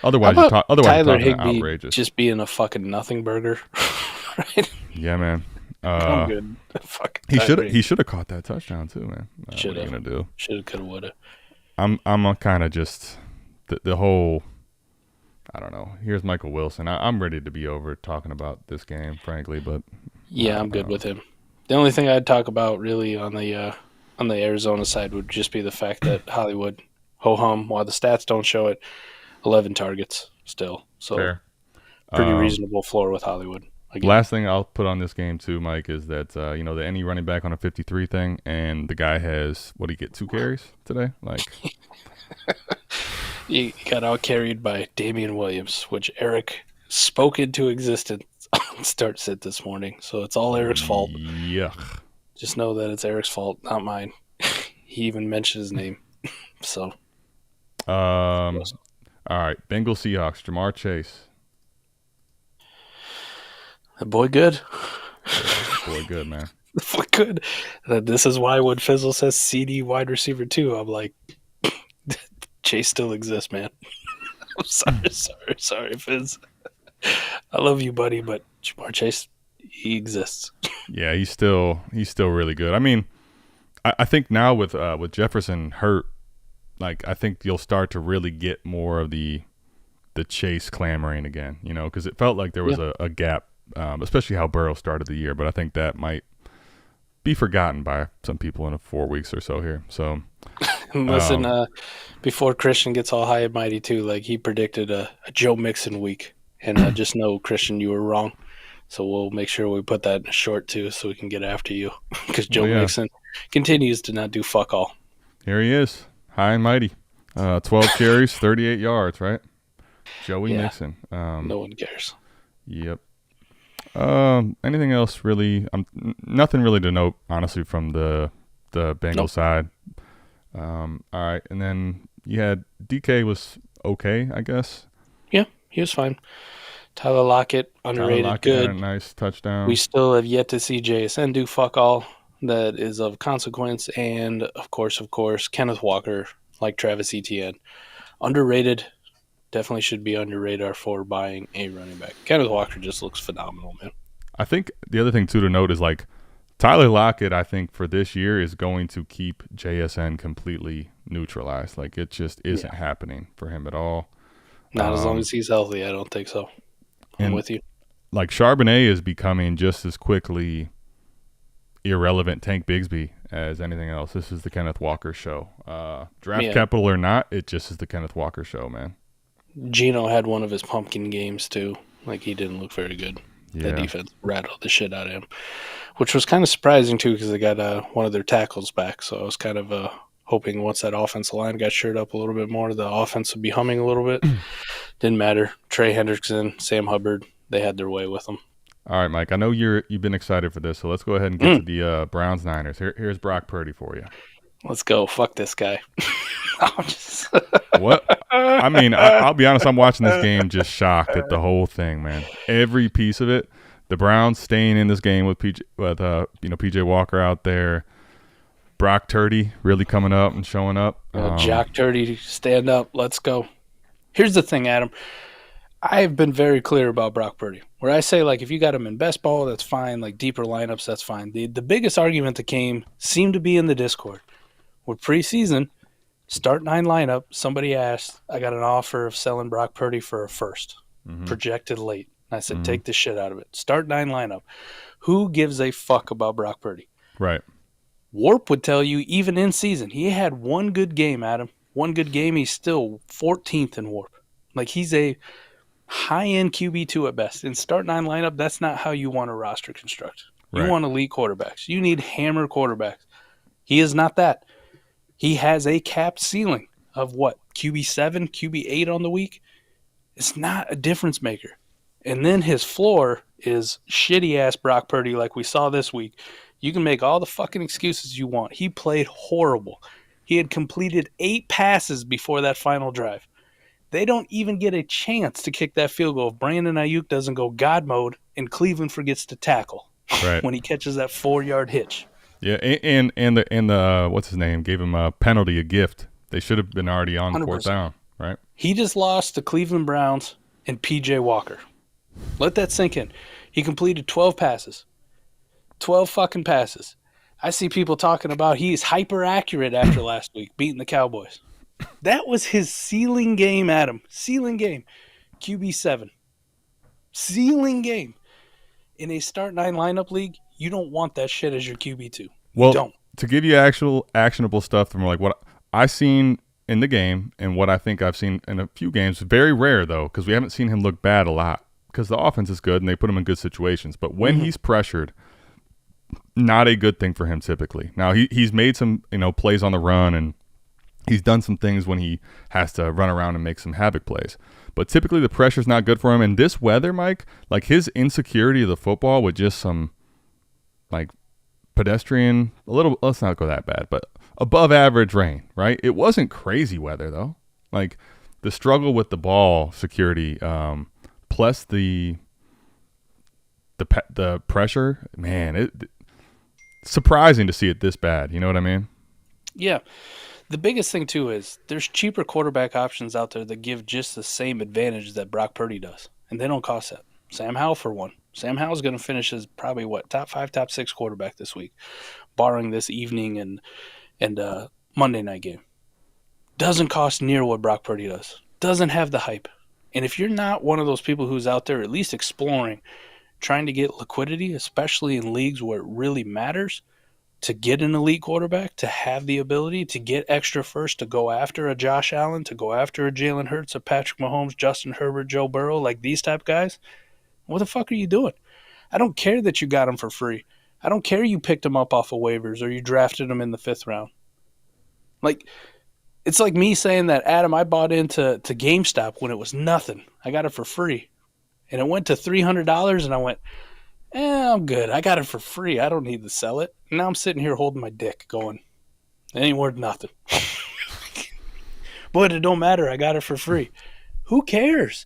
Speaker 3: otherwise
Speaker 2: Tyler
Speaker 3: you're
Speaker 2: Higbee
Speaker 3: outrageous.
Speaker 2: just being a fucking nothing burger, right?
Speaker 3: Yeah, man.
Speaker 2: I'm good.
Speaker 3: He should have caught that touchdown too, man.
Speaker 2: Should have.
Speaker 3: What are you gonna do?
Speaker 2: Should have, could have, would have.
Speaker 3: I'm kind of just the whole. I don't know. Here's Michael Wilson. I'm ready to be over talking about this game, frankly, but
Speaker 2: yeah, I'm good with him. The only thing I'd talk about really on the Arizona side would just be the fact that Hollywood, ho-hum, while the stats don't show it, 11 targets still. So
Speaker 3: fair.
Speaker 2: Pretty reasonable floor with Hollywood. Again.
Speaker 3: Last thing I'll put on this game too, Mike, is that the any running back on a 53 thing, and the guy has, what did he get, 2 carries today? Like
Speaker 2: he got out carried by Damian Williams, which Eric spoke into existence on start sit this morning. So it's all Eric's fault.
Speaker 3: Yeah.
Speaker 2: Just know that it's Eric's fault, not mine. He even mentioned his name. So.
Speaker 3: All right. Bengals Seahawks. Jamar Chase.
Speaker 2: The boy good.
Speaker 3: Boy good, man.
Speaker 2: The boy good. This is why when Fizzle says CD wide receiver 2, I'm like, Chase still exists, man. I'm sorry, Fizz. I love you, buddy, but Jamar Chase, he exists.
Speaker 3: Yeah, he's still really good. I mean, I think now with Jefferson hurt, like I think you'll start to really get more of the Chase clamoring again, because it felt like there was a gap, especially how Burrow started the year. But I think that might be forgotten by some people in 4 weeks or so here. So
Speaker 2: listen, before Christian gets all high and mighty too, like he predicted a Joe Mixon week, and just know, Christian, you were wrong. So we'll make sure we put that in a short too, so we can get after you, because Joe Mixon continues to not do fuck all.
Speaker 3: Here he is, high and mighty, 12 carries, 38 yards, right? Joey Mixon.
Speaker 2: No one cares.
Speaker 3: Yep. Anything else really? Nothing really to note, honestly, from the Bengals side. All right, and then you had DK was okay, I guess. Yeah,
Speaker 2: he was fine. Tyler Lockett, underrated, good.
Speaker 3: Had a nice touchdown.
Speaker 2: We still have yet to see JSN do fuck all that is of consequence, and of course, Kenneth Walker, like Travis ETN, underrated. Definitely should be under radar for buying a running back. Kenneth Walker just looks phenomenal, man.
Speaker 3: I think the other thing too to note is like Tyler Lockett, I think for this year is going to keep JSN completely neutralized. Like it just isn't happening for him at all.
Speaker 2: Not as long as he's healthy, I don't think so. I'm with you.
Speaker 3: Like Charbonnet is becoming just as quickly irrelevant Tank Bigsby as anything else. This is the Kenneth Walker show. Draft capital or not, it just is the Kenneth Walker show, man.
Speaker 2: Gino had one of his pumpkin games too. Like, he didn't look very good.
Speaker 3: Yeah.
Speaker 2: That defense rattled the shit out of him, which was kind of surprising too, because they got one of their tackles back. So I was kind of hoping once that offensive line got shored up a little bit more, the offense would be humming a little bit. Didn't matter. Trey Hendrickson, Sam Hubbard, they had their way with them.
Speaker 3: All right, Mike. I know you've been excited for this, so let's go ahead and get to the Browns Niners. Here's Brock Purdy for you.
Speaker 2: Let's go. Fuck this guy.
Speaker 3: What? I mean, I'll be honest. I'm watching this game just shocked at the whole thing, man. Every piece of it. The Browns staying in this game with PJ Walker out there. Brock Purdy really coming up and showing up.
Speaker 2: Jock Purdy, stand up. Let's go. Here's the thing, Adam. I've been very clear about Brock Purdy, where I say, like, if you got him in best ball, that's fine. Like, deeper lineups, that's fine. The biggest argument that seemed to be in the Discord. With preseason, start 9 lineup, somebody asked, I got an offer of selling Brock Purdy for a first, projected late. And I said, take the shit out of it. Start 9 lineup. Who gives a fuck about Brock Purdy?
Speaker 3: Right.
Speaker 2: Warp would tell you, even in season, he had one good game, Adam. One good game, he's still 14th in Warp. Like, he's a high-end QB2 at best. In start 9 lineup, that's not how you want a roster construct. You want elite quarterbacks. You need hammer quarterbacks. He is not that. He has a capped ceiling of what? QB7, QB8 on the week? It's not a difference maker. And then his floor is shitty-ass Brock Purdy like we saw this week. You can make all the fucking excuses you want. He played horrible. He had completed 8 passes before that final drive. They don't even get a chance to kick that field goal if Brandon Aiyuk doesn't go God mode and Cleveland forgets to tackle when he catches that 4-yard hitch.
Speaker 3: Yeah, and the what's his name gave him a penalty, a gift. They should have been already on 4th down, right?
Speaker 2: He just lost to Cleveland Browns and PJ Walker. Let that sink in. He completed 12 passes. 12 fucking passes. I see people talking about he's hyper accurate after last week beating the Cowboys. That was his ceiling game, Adam. Ceiling game. QB7. Ceiling game. In a start 9 lineup league, you don't want that shit as your QB2.
Speaker 3: Well,
Speaker 2: you don't.
Speaker 3: To give you actual actionable stuff from like what I've seen in the game and what I think I've seen in a few games, very rare though, because we haven't seen him look bad a lot because the offense is good and they put him in good situations. But when he's pressured, not a good thing for him typically. Now he's made some plays on the run and he's done some things when he has to run around and make some havoc plays. But typically the pressure's not good for him. And this weather, Mike, like his insecurity of the football with just some like pedestrian, let's not go that bad, but above average rain, right? It wasn't crazy weather though. Like the struggle with the ball security, plus the pressure, man, it's surprising to see it this bad. You know what I mean? Yeah.
Speaker 2: The biggest thing, too, is there's cheaper quarterback options out there that give just the same advantage that Brock Purdy does, and they don't cost that. Sam Howell, for one. Sam Howell's going to finish as probably, top 5, top 6 quarterback this week, barring this evening and Monday night game. Doesn't cost near what Brock Purdy does. Doesn't have the hype. And if you're not one of those people who's out there at least exploring, trying to get liquidity, especially in leagues where it really matters, to get an elite quarterback, to have the ability to get extra first, to go after a Josh Allen, to go after a Jalen Hurts, a Patrick Mahomes, Justin Herbert, Joe Burrow, like these type guys, what the fuck are you doing? I don't care that you got them for free. I don't care you picked them up off of waivers or you drafted them in the 5th round. Like, it's like me saying that, Adam, I bought into GameStop when it was nothing. I got it for free. And it went to $300 and I went, I'm good. I got it for free. I don't need to sell it. Now I'm sitting here holding my dick going, it ain't worth nothing. But it don't matter. I got it for free. Who cares?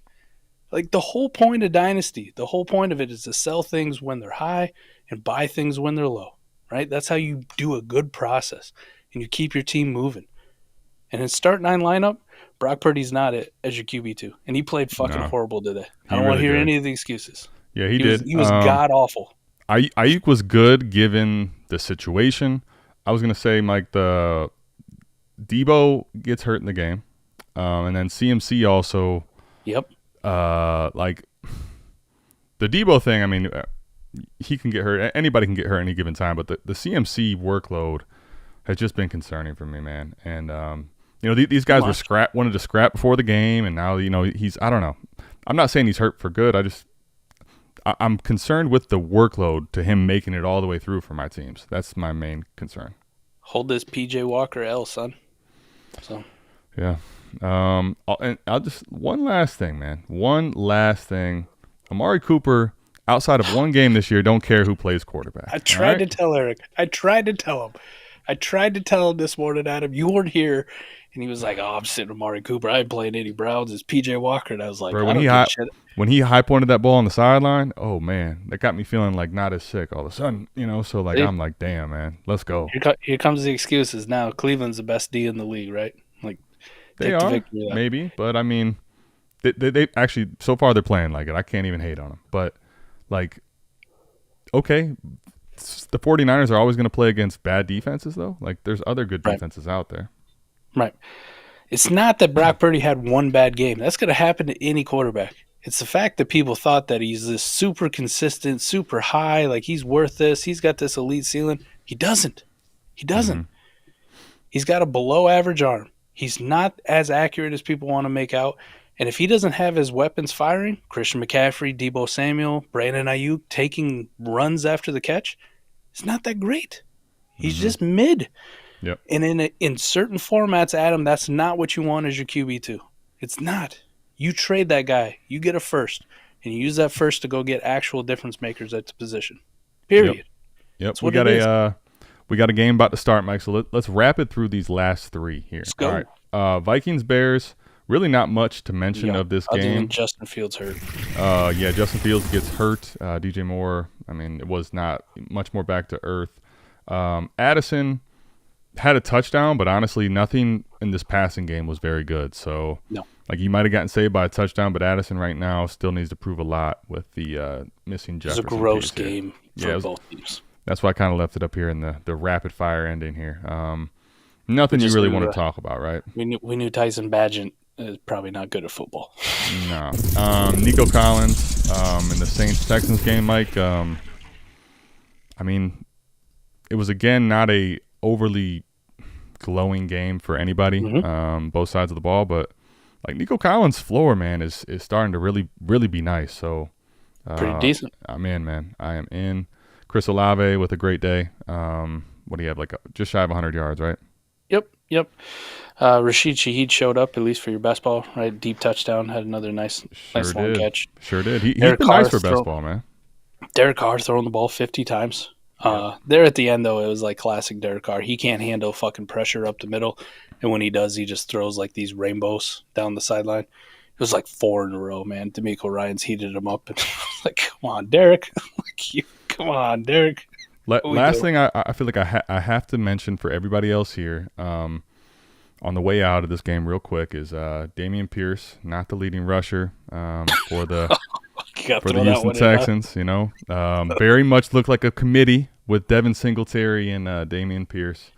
Speaker 2: Like the whole point of Dynasty, the whole point of it is to sell things when they're high and buy things when they're low, right? That's how you do a good process and you keep your team moving. And in start 9 lineup, Brock Purdy's not it as your QB2. And he played fucking horrible today. I don't want to hear any of the excuses.
Speaker 3: Yeah, he did.
Speaker 2: He was god-awful.
Speaker 3: Aiyuk was good given the situation. I was going to say, Mike, the Debo gets hurt in the game. And then CMC also.
Speaker 2: Yep.
Speaker 3: The Debo thing, I mean, he can get hurt. Anybody can get hurt any given time, but the CMC workload has just been concerning for me, man. And these guys wanted to scrap before the game, and now he's, I don't know. I'm not saying he's hurt for good. I'm concerned with the workload to him making it all the way through for my teams. That's my main concern.
Speaker 2: Hold this PJ Walker L, son. So
Speaker 3: yeah. I'll just one last thing, man. One last thing. Amari Cooper, outside of one game this year, don't care who plays quarterback.
Speaker 2: I tried to tell Eric. I tried to tell him this morning, Adam. You weren't here, and he was like, "Oh, I'm sitting with Amari Cooper. I ain't playing any Browns. It's PJ Walker." And I was like,
Speaker 3: bro, when he high pointed that ball on the sideline, oh man, that got me feeling like not as sick all of a sudden. So like I'm like, damn, man, let's go.
Speaker 2: Here comes the excuses now. Cleveland's the best D in the league, right? Like
Speaker 3: they are maybe, but I mean, they actually so far they're playing like it. I can't even hate on them, but like, okay. The 49ers are always going to play against bad defenses, though. Like, there's other good defenses out there.
Speaker 2: Right. It's not that Brock Purdy had one bad game. That's going to happen to any quarterback. It's the fact that people thought that he's this super consistent, super high, like he's worth this. He's got this elite ceiling. He doesn't. Mm-hmm. He's got a below-average arm. He's not as accurate as people want to make out. And if he doesn't have his weapons firing, Christian McCaffrey, Deebo Samuel, Brandon Aiyuk taking runs after the catch, it's not that great. He's just mid.
Speaker 3: Yep.
Speaker 2: And in certain formats, Adam, that's not what you want as your QB2. It's not. You trade that guy. You get a first. And you use that first to go get actual difference makers at the position. Period.
Speaker 3: Yep. We got a game about to start, Mike. So let's wrap it through these last three here.
Speaker 2: Let's go.
Speaker 3: All right. Vikings, Bears. Really not much to mention of this game.
Speaker 2: Other than Justin Fields hurt.
Speaker 3: Justin Fields gets hurt. DJ Moore, I mean, it was not much more back to earth. Addison had a touchdown, but honestly, nothing in this passing game was very good. So, like, you might have gotten saved by a touchdown, but Addison right now still needs to prove a lot with the missing Jefferson.
Speaker 2: It was a gross game for both teams.
Speaker 3: That's why I kind of left it up here in the rapid fire ending here. Nothing you really want to talk about, right?
Speaker 2: We knew Tyson Bagent is probably not good at football.
Speaker 3: No. Nico Collins in the Saints-Texans game, Mike. I mean, it was, again, not a overly glowing game for anybody, both sides of the ball. But, like, Nico Collins' floor, man, is starting to really, really be nice. So,
Speaker 2: pretty decent.
Speaker 3: I'm in, man. I am in. Chris Olave with a great day. What do you have, like just shy of 100 yards, right?
Speaker 2: Yep. Rashid Shaheed showed up, at least for your best ball, right? Deep touchdown, had another nice long catch.
Speaker 3: Sure did. He's been nice for best ball, man.
Speaker 2: Derek Carr throwing the ball 50 times. There at the end, though, it was like classic Derek Carr. He can't handle fucking pressure up the middle. And when he does, he just throws like these rainbows down the sideline. It was like 4 in a row, man. D'Amico Ryans heated him up. And like, come on, Derek. Come on, Derek.
Speaker 3: Last thing I feel like I have to mention for everybody else here on the way out of this game real quick is Dameon Pierce, not the leading rusher for the Houston Texans. You know, very much looked like a committee with Devin Singletary and Dameon Pierce.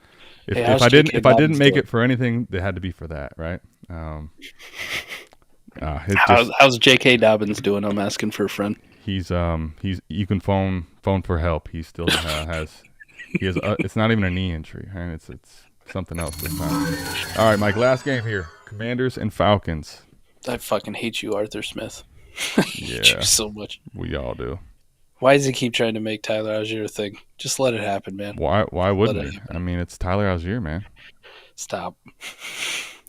Speaker 3: If I didn't make it for anything, they had to be for that, right?
Speaker 2: How's J.K. Dobbins doing? I'm asking for a friend.
Speaker 3: He's you can phone for help. He still has it's not even a knee injury, right? It's something else this time. All right, Mike, last game here. Commanders and Falcons.
Speaker 2: I fucking hate you, Arthur Smith. I hate you so much.
Speaker 3: We all do.
Speaker 2: Why does he keep trying to make Tyler Algier a thing? Just let it happen, man.
Speaker 3: Why wouldn't he? I mean, it's Tyler Algier, man.
Speaker 2: Stop.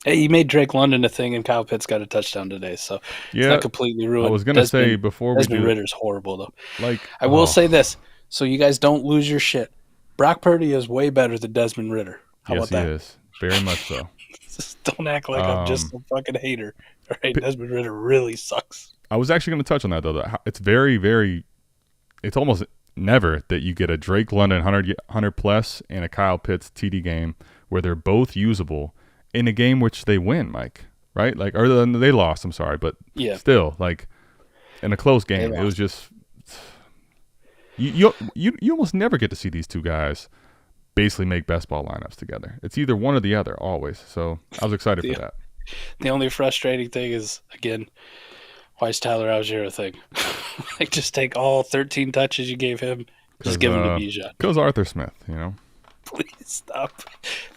Speaker 2: Hey, he made Drake London a thing, and Kyle Pitts got a touchdown today, so it's not completely ruined.
Speaker 3: I was going to say before we
Speaker 2: Desmond Ritter's horrible, though. I will say this, so you guys don't lose your shit. Brock Purdy is way better than Desmond Ritter. How about that?
Speaker 3: Yes, he is. Very much so.
Speaker 2: Just don't act like I'm just a fucking hater. All right, Desmond Ritter really sucks.
Speaker 3: I was actually going to touch on that, though. It's very, very – it's almost never that you get a Drake London 100 plus and a Kyle Pitts TD game where they're both usable – in a game which they win, Mike, right? Like, or they lost, I'm sorry, but still, like, in a close game, it was just you almost never get to see these two guys basically make best ball lineups together. It's either one or the other, always. So I was excited for that.
Speaker 2: The only frustrating thing is, again, Why is Tyler Algier a thing? Like, just take all 13 touches you gave him, just give them to Bijan.
Speaker 3: Because Arthur Smith, you know.
Speaker 2: Please stop.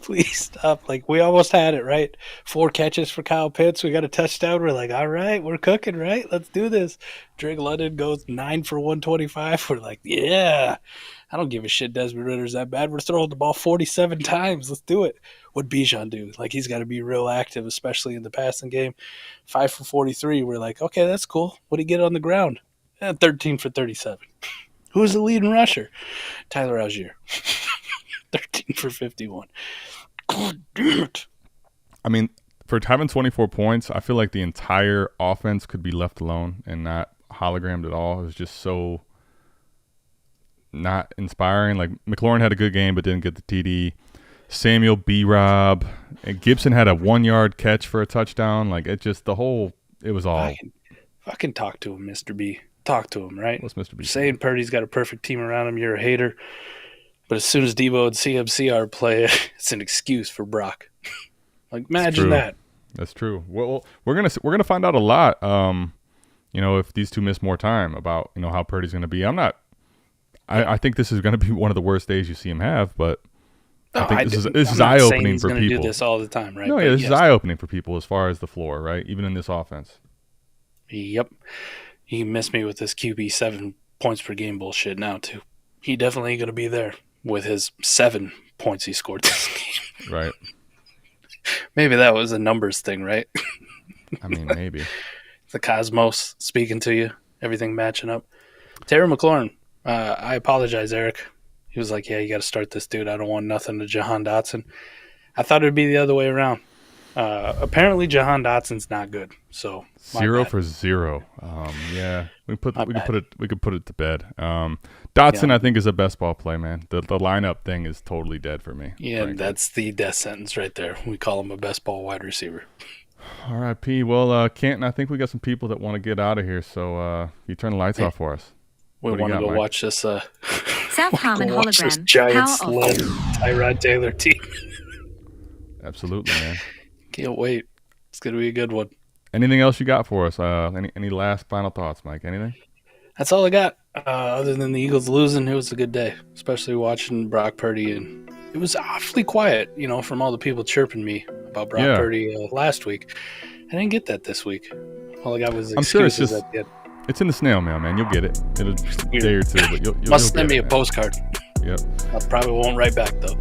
Speaker 2: Please stop. Like, we almost had it, right? 4 catches for Kyle Pitts. We got a touchdown. We're like, all right, we're cooking, right? Let's do this. Drake London goes 9 for 125. We're like, yeah. I don't give a shit Desmond Ritter's that bad. We're throwing the ball 47 times. Let's do it. What'd Bijan do? Like, he's got to be real active, especially in the passing game. 5 for 43. We're like, okay, that's cool. What'd he get on the ground? 13 for 37. Who's the leading rusher? Tyler Algier. 13 for 51. God damn it.
Speaker 3: I mean, for having 24 points, I feel like the entire offense could be left alone and not hologrammed at all. It was just so not inspiring. Like, McLaurin had a good game but didn't get the TD. Samuel, B-Rob, and Gibson had a 1-yard catch for a touchdown. Like, it just, it was all.
Speaker 2: Fucking talk to him, Mr. B. Talk to him, right?
Speaker 3: What's Mr. B?
Speaker 2: Saying Purdy's got a perfect team around him, you're a hater. But as soon as Debo and CMC are play, it's an excuse for Brock. Like, imagine that.
Speaker 3: That's true. Well, we're gonna find out a lot. If these two miss more time about how Purdy's gonna be. I think this is gonna be one of the worst days you see him have. But I think this is eye opening for people.
Speaker 2: He's gonna do this all the time, right?
Speaker 3: No, yeah, this is eye opening for people as far as the floor, right? Even in this offense.
Speaker 2: Yep. He missed me with this QB 7 points per game bullshit now too. He definitely ain't gonna be there with his 7 points he scored this game.
Speaker 3: Right.
Speaker 2: Maybe that was a numbers thing, right?
Speaker 3: I mean, maybe.
Speaker 2: The cosmos speaking to you, everything matching up. Terry McLaurin, I apologize, Eric. He was like, yeah, you got to start this dude. I don't want nothing to Jahan Dotson. I thought it would be the other way around. Apparently, Jahan Dotson's not good. So
Speaker 3: 0 for 0. Yeah, we could put it to bed. Dotson, I think, is a best ball play, man. The lineup thing is totally dead for me.
Speaker 2: Yeah, frankly. That's the death sentence right there. We call him a best ball wide receiver.
Speaker 3: R.I.P. Well, Canton, I think we got some people that want to get out of here. So you turn the lights off for us.
Speaker 2: We want to go watch this.
Speaker 4: South Harmon hologram.
Speaker 2: This Giants-led Tyrod Taylor team.
Speaker 3: Absolutely, man.
Speaker 2: Can't wait. It's going to be a good one.
Speaker 3: Anything else you got for us? Any last final thoughts, Mike? Anything?
Speaker 2: That's all I got. Other than the Eagles losing, it was a good day, especially watching Brock Purdy. And it was awfully quiet, from all the people chirping me about Brock Purdy last week. I didn't get that this week. All I got was excuses at the end.
Speaker 3: It's in the snail mail, man. You'll get it. It'll be a day or two, but you'll
Speaker 2: must send me a postcard.
Speaker 3: Yep.
Speaker 2: I probably won't write back, though.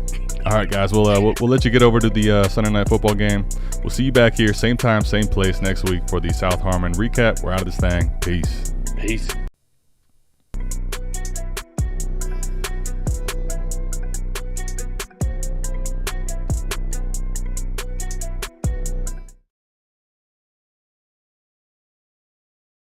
Speaker 3: All right, guys. We'll let you get over to the Sunday Night Football game. We'll see you back here, same time, same place next week for the South Harmon recap. We're out of this thing. Peace.
Speaker 2: Peace.